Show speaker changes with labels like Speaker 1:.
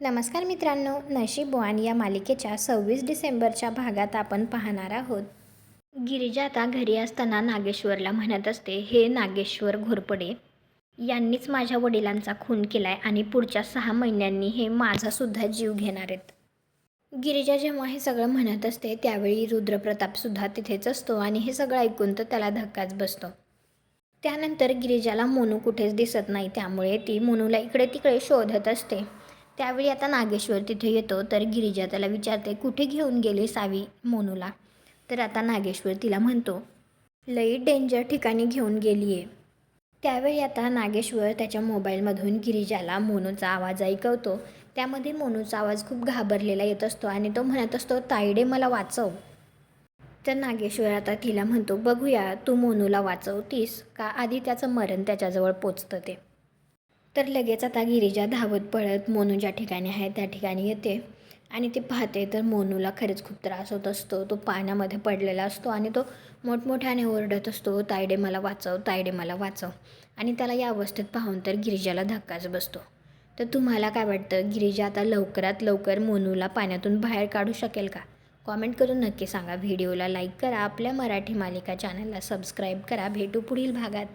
Speaker 1: नमस्कार मित्रांनो, नशीबवान या मालिकेच्या 26 डिसेंबरच्या भागात आपण पाहणार आहोत. गिरिजा आता घरी असताना नागेश्वरला म्हणत असते, हे नागेश्वर घोरपडे यांनीच माझ्या वडिलांचा खून केलाय आणि पुढच्या 6 महिन्यांनी हे माझासुद्धा जीव घेणार आहेत. गिरिजा जेव्हा हे सगळं म्हणत असते त्यावेळी रुद्रप्रतापसुद्धा तिथेच असतो आणि हे सगळं ऐकून तर त्याला धक्काच बसतो. त्यानंतर गिरिजाला मोनू कुठेच दिसत नाही, त्यामुळे ती मोनूला इकडे तिकडे शोधत असते. त्यावेळी आता नागेश्वर तिथे येतो तर गिरिजा त्याला विचारते, कुठे घेऊन गेले सावी मोनूला. तर आता नागेश्वर तिला म्हणतो, लई डेंजर ठिकाणी घेऊन गेली आहे. त्यावेळी आता नागेश्वर त्याच्या मोबाईलमधून गिरिजाला मोनूचा आवाज ऐकवतो. त्यामध्ये मोनूचा आवाज खूप घाबरलेला येत असतो आणि तो म्हणत असतो, तायडे मला वाचव. तर नागेश्वर आता तिला म्हणतो, बघूया तू मोनूला वाचवतीस का आधी त्याचं मरण त्याच्याजवळ पोचतं ते. तर लगेच आता गिरिजा धावत पळत मोनू ज्या ठिकाणी आहे त्या ठिकाणी येते आणि ती पाहते तर मोनूला खरंच खूप त्रास होत असतो. तो पाण्यामध्ये पडलेला असतो आणि तो मोठमोठ्याने ओरडत असतो, तायडे मला वाचव, तायडे मला वाचव. आणि त्याला या अवस्थेत पाहून तर गिरिजाला धक्काच बसतो. तर तुम्हाला काय वाटतं, गिरिजा आता लवकरात लवकर मोनूला पाण्यातून बाहेर काढू शकेल का? कॉमेंट करून नक्की सांगा. व्हिडिओला लाईक करा, आपल्या मराठी मालिका चॅनलला सबस्क्राईब करा. भेटू पुढील भागात.